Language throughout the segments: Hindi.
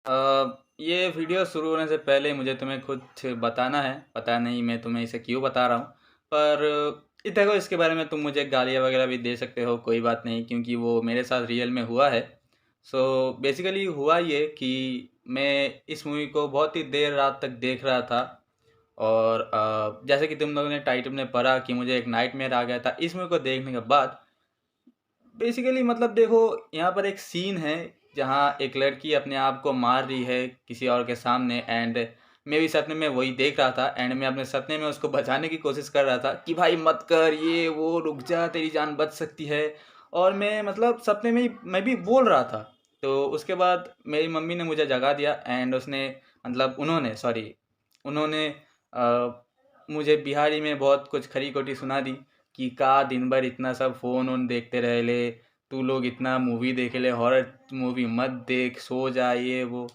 ये वीडियो शुरू होने से पहले मुझे तुम्हें कुछ बताना है। पता नहीं मैं तुम्हें इसे क्यों बता रहा हूँ। पर देखो, इसके बारे में तुम मुझे गालियाँ वगैरह भी दे सकते हो, कोई बात नहीं, क्योंकि वो मेरे साथ रियल में हुआ है। सो बेसिकली हुआ ये कि मैं इस मूवी को बहुत ही देर रात तक देख रहा था। और जैसे कि तुम लोगों ने टाइटल में पढ़ा कि मुझे एक नाइटमेयर आ गया था इस मूवी को देखने के बाद। बेसिकली मतलब देखो, यहाँ पर एक सीन है जहाँ एक लड़की अपने आप को मार रही है किसी और के सामने। एंड मैं भी सपने में वही देख रहा था, एंड मैं अपने सपने में उसको बचाने की कोशिश कर रहा था कि भाई मत कर, ये वो, रुक जा, तेरी जान बच सकती है। और मैं मतलब सपने में ही मैं भी बोल रहा था। तो उसके बाद मेरी मम्मी ने मुझे जगा दिया, एंड उसने मतलब उन्होंने सॉरी उन्होंने मुझे बिहारी में बहुत कुछ खरी खोटी सुना दी कि का दिन भर इतना सब फ़ोन वोन देखते रह ले, तू लोग इतना मूवी देखे ले, हॉरर मूवी मत देख, सो जा, ये वो।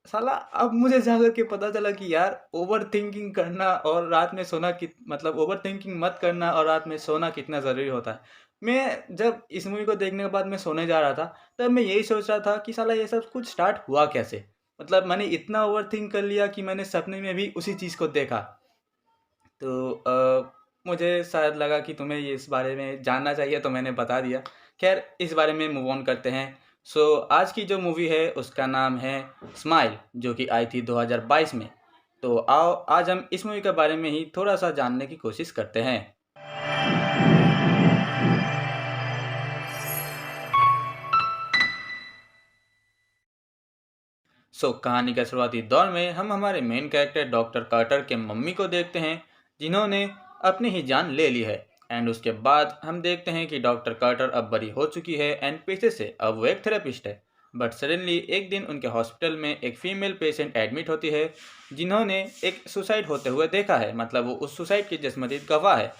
साला अब मुझे जाकर के पता चला कि यार ओवर थिंकिंग करना और रात में सोना मतलब ओवर थिंकिंग मत करना और रात में सोना कितना ज़रूरी होता है। मैं जब इस मूवी को देखने के बाद मैं सोने जा रहा था, तब मैं यही सोच रहा था कि साला ये सब कुछ स्टार्ट हुआ कैसे। मतलब मैंने इतना ओवर थिंक कर लिया कि मैंने सपने में भी उसी चीज़ को देखा। तो मुझे शायद लगा कि तुम्हें ये इस बारे में जानना चाहिए, तो मैंने बता दिया। खैर, इस बारे में मूव ऑन करते हैं। सो आज की जो मूवी है उसका नाम है स्माइल, जो कि आई थी 2022 में। तो आओ आज हम इस मूवी के बारे में ही थोड़ा सा जानने की कोशिश करते हैं। कहानी के शुरुआती दौर में हम हमारे मेन कैरेक्टर डॉक्टर कार्टर के मम्मी को देखते हैं, जिन्होंने अपनी ही जान ले ली है। एंड उसके बाद हम देखते हैं कि डॉक्टर कार्टर अब बड़ी हो चुकी है, एंड पेशे से अब वो एक थेरेपिस्ट है। बट सडनली एक दिन उनके हॉस्पिटल में एक फीमेल पेशेंट एडमिट होती है, जिन्होंने एक सुसाइड होते हुए देखा है। मतलब वो उस सुसाइड की जिस्मदीद गवाह है।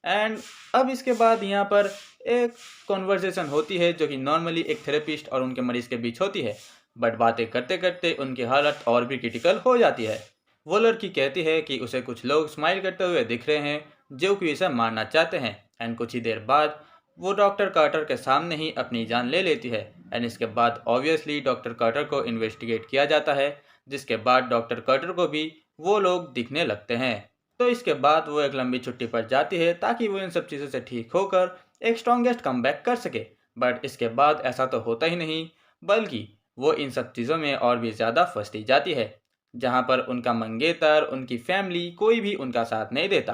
एंड अब इसके बाद यहाँ पर एक कॉन्वर्सेशन होती है जो कि नॉर्मली एक थेरेपिस्ट और उनके मरीज के बीच होती है। बट बातें करते करते उनकी हालत और भी क्रिटिकल हो जाती है। वो लड़की कहती है कि उसे कुछ लोग स्माइल करते हुए दिख रहे हैं, जो कि उसे मारना चाहते हैं। एंड कुछ ही देर बाद वो डॉक्टर कार्टर के सामने ही अपनी जान ले लेती है। एंड इसके बाद ऑब्वियसली डॉक्टर कार्टर को इन्वेस्टिगेट किया जाता है, जिसके बाद डॉक्टर कार्टर को भी वो लोग दिखने लगते हैं। तो इसके बाद वो एक लंबी छुट्टी पर जाती है ताकि वो इन सब चीज़ों से ठीक होकर एक स्ट्रॉन्गेस्ट कमबैक कर सके। बट इसके बाद ऐसा तो होता ही नहीं, बल्कि वो इन सब चीज़ों में और भी ज़्यादा फंसती जाती है, जहाँ पर उनका मंगेतर, उनकी फैमिली, कोई भी उनका साथ नहीं देता।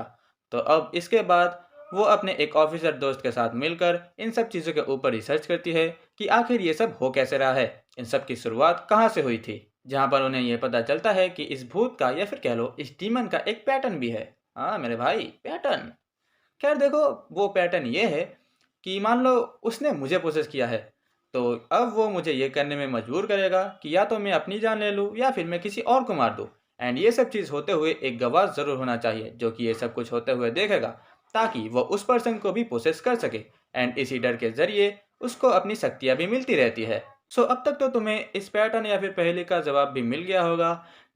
तो अब इसके बाद वो अपने एक ऑफिसर दोस्त के साथ मिलकर इन सब चीज़ों के ऊपर रिसर्च करती है कि आखिर ये सब हो कैसे रहा है, इन सब की शुरुआत कहाँ से हुई थी। जहाँ पर उन्हें ये पता चलता है कि इस भूत का या फिर कह लो इस डीमन का एक पैटर्न भी है। हाँ मेरे भाई, पैटर्न। खैर देखो, वो पैटर्न ये है कि मान लो उसने मुझे प्रोसेस किया है, तो अब वो मुझे ये करने में मजबूर करेगा कि या तो मैं अपनी जान ले लूँ या फिर मैं किसी और को मार दूँ। एंड ये सब चीज़ होते हुए एक गवाह ज़रूर होना चाहिए जो कि ये सब कुछ होते हुए देखेगा, ताकि वो उस पर्सन को भी प्रोसेस कर सके। एंड इसी डर के ज़रिए उसको अपनी शक्तियाँ भी मिलती रहती है। अब तक तो तुम्हें इस पैटर्न या फिर पहेली का जवाब भी मिल गया होगा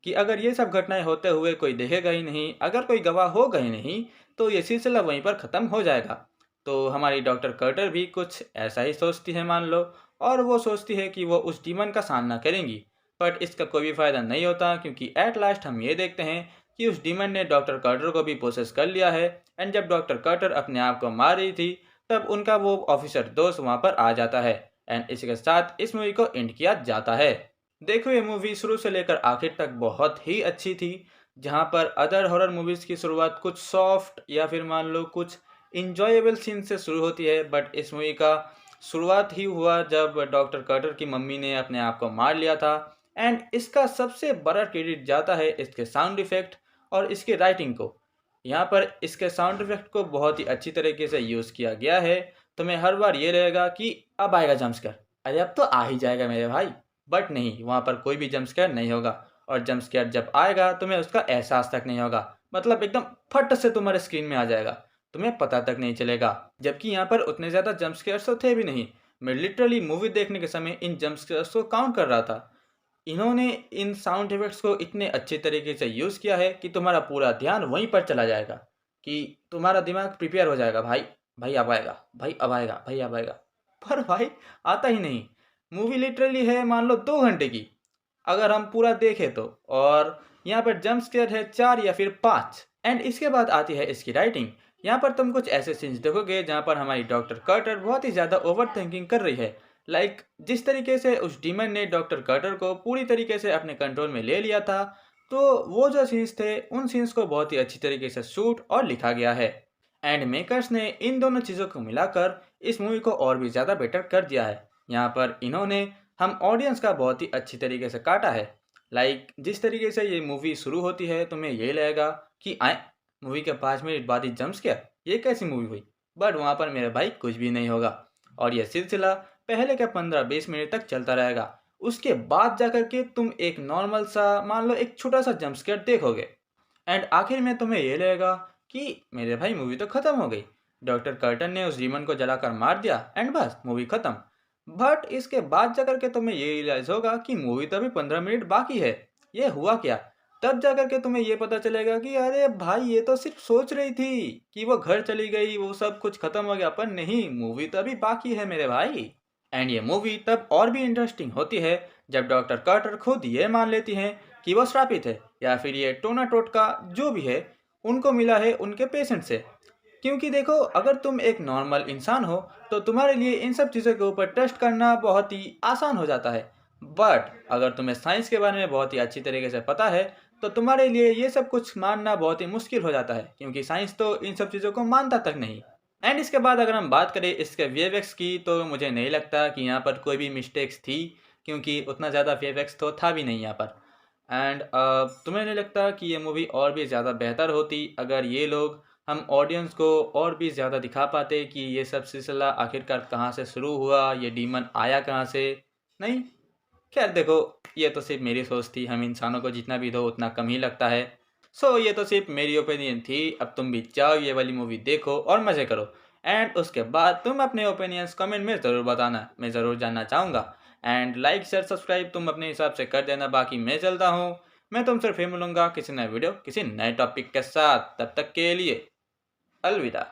कि अगर ये सब घटनाएं होते हुए कोई देखेगा ही नहीं, अगर कोई गवाह होगा ही नहीं, तो ये सिलसिला वहीं पर ख़त्म हो जाएगा। तो हमारी डॉक्टर कर्टर भी कुछ ऐसा ही सोचती है मान लो, और वो सोचती है कि वो उस डीमन का सामना करेंगी। बट इसका कोई भी फ़ायदा नहीं होता, क्योंकि एट लास्ट हम ये देखते हैं कि उस डीमन ने डॉक्टर कर्टर को भी पोसेस कर लिया है। एंड जब डॉक्टर कर्टर अपने आप को मार रही थी, तब उनका वो ऑफिसर दोस्त वहाँ पर आ जाता है। एंड इसके साथ इस मूवी को एंड किया जाता है। देखो, ये मूवी शुरू से लेकर आखिर तक बहुत ही अच्छी थी। जहाँ पर अदर हॉरर मूवीज़ की शुरुआत कुछ सॉफ्ट या फिर मान लो कुछ इंजॉयबल सीन से शुरू होती है, बट इस मूवी का शुरुआत ही हुआ जब डॉक्टर कार्टर की मम्मी ने अपने आप को मार लिया था। एंड इसका सबसे बड़ा क्रेडिट जाता है इसके साउंड इफ़ेक्ट और इसकी राइटिंग को। यहाँ पर इसके साउंड इफ़ेक्ट को बहुत ही अच्छी तरीके से यूज़ किया गया है। तुम्हें हर बार ये रहेगा कि अब आएगा जंपस्कर, अरे अब तो आ ही जाएगा मेरे भाई। बट नहीं, वहाँ पर कोई भी जंपस्कर नहीं होगा। और जंप स्केयर जब आएगा तुम्हें उसका एहसास तक नहीं होगा। मतलब एकदम फट से तुम्हारे स्क्रीन में आ जाएगा, तुम्हें पता तक नहीं चलेगा। जबकि यहाँ पर उतने ज़्यादा जंप स्केयर्स तो थे भी नहीं। मैं लिटरली मूवी देखने के समय इन जंप स्केयर्स को काउंट कर रहा था। इन्होंने इन साउंड इफेक्ट्स को इतने अच्छे तरीके से यूज़ किया है कि तुम्हारा पूरा ध्यान वहीं पर चला जाएगा, कि तुम्हारा दिमाग प्रिपेयर हो जाएगा, भाई भाई अब आएगा, भाई अब आएगा, भाई अब आएगा। पर भाई आता ही नहीं। मूवी लिटरली है मान लो 2 घंटे की, अगर हम पूरा देखें तो। और यहाँ पर जंप स्केयर है 4 या फिर 5। एंड इसके बाद आती है इसकी राइटिंग। यहाँ पर तुम कुछ ऐसे सीन्स देखोगे जहाँ पर हमारी डॉक्टर कार्टर बहुत ही ज़्यादा ओवर थिंकिंग कर रही है। जिस तरीके से उस डीमन ने डॉक्टर कार्टर को पूरी तरीके से अपने कंट्रोल में ले लिया था, तो वो जो सीन्स थे उन सीन्स को बहुत ही अच्छी तरीके से शूट और लिखा गया है। एंड मेकर्स ने इन दोनों चीज़ों को मिलाकर इस मूवी को और भी ज़्यादा बेटर कर दिया है। यहाँ पर इन्होंने हम ऑडियंस का बहुत ही अच्छी तरीके से काटा है। जिस तरीके से ये मूवी शुरू होती है तुम्हें ये लगेगा कि आए मूवी के 5 मिनट बाद ही जंप्स किया, ये कैसी मूवी हुई। बट वहाँ पर मेरे भाई कुछ भी नहीं होगा, और यह सिलसिला पहले के 15-20 मिनट तक चलता रहेगा। उसके बाद जाकर के तुम एक नॉर्मल सा मान लो एक छोटा सा जंप स्केयर देखोगे, एंड आखिर में तुम्हें ये लगेगा कि मेरे भाई मूवी तो खत्म हो गई, डॉक्टर कर्टन ने उस डीमन को जलाकर मार दिया एंड बस मूवी खत्म। बट इसके बाद जाकर के तुम्हें ये रियलाइज होगा कि मूवी तो अभी 15 मिनट बाकी है, ये हुआ क्या। तब जाकर के तुम्हें ये पता चलेगा कि अरे भाई ये तो सिर्फ सोच रही थी कि वो घर चली गई, वो सब कुछ खत्म हो गया, पर नहीं, मूवी तो अभी बाकी है मेरे भाई। एंड ये मूवी तब और भी इंटरेस्टिंग होती है जब डॉक्टर कार्टर खुद ये मान लेती हैं कि वो श्रापित है, या फिर ये टोना टोटका जो भी है उनको मिला है उनके पेशेंट से। क्योंकि देखो, अगर तुम एक नॉर्मल इंसान हो तो तुम्हारे लिए इन सब चीज़ों के ऊपर टेस्ट करना बहुत ही आसान हो जाता है। बट अगर तुम्हें साइंस के बारे में बहुत ही अच्छी तरीके से पता है तो तुम्हारे लिए ये सब कुछ मानना बहुत ही मुश्किल हो जाता है, क्योंकि साइंस तो इन सब चीज़ों को मानता तक नहीं। एंड इसके बाद अगर हम बात करें इसके वीएफएक्स की, तो मुझे नहीं लगता कि यहाँ पर कोई भी मिस्टेक्स थी, क्योंकि उतना ज़्यादा वीएफएक्स तो था भी नहीं यहाँ पर। एंड तुम्हें नहीं लगता कि ये मूवी और भी ज़्यादा बेहतर होती अगर ये लोग हम ऑडियंस को और भी ज़्यादा दिखा पाते कि ये सब सिलसिला आखिरकार कहाँ से शुरू हुआ, ये डीमन आया कहाँ से? नहीं, खैर देखो, ये तो सिर्फ मेरी सोच थी, हम इंसानों को जितना भी दो उतना कम ही लगता है। सो ये तो सिर्फ मेरी ओपिनियन थी। अब तुम भी जाओ ये वाली मूवी देखो और मज़े करो, एंड उसके बाद तुम अपने ओपिनियंस कमेंट में ज़रूर बताना, मैं ज़रूर जानना चाहूँगा। एंड लाइक शेयर सब्सक्राइब तुम अपने हिसाब से कर देना, बाकी मैं चलता हूँ। मैं तुमसे फिर मिलूँगा किसी नए वीडियो किसी नए टॉपिक के साथ, तब तक के लिए अलविदा।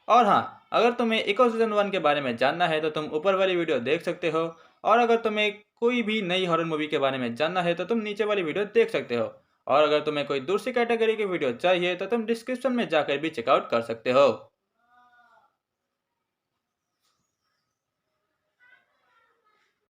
और हाँ, अगर तुम्हें इको सीजन 1 के बारे में जानना है तो तुम ऊपर वाली वीडियो देख सकते हो, और अगर तुम्हें कोई भी नई हॉरर मूवी के बारे में जानना है तो तुम नीचे वाली वीडियो देख सकते हो। और अगर तुम्हें कोई दूसरी कैटेगरी की वीडियो चाहिए तो तुम डिस्क्रिप्शन में जाकर भी चेकआउट कर सकते हो।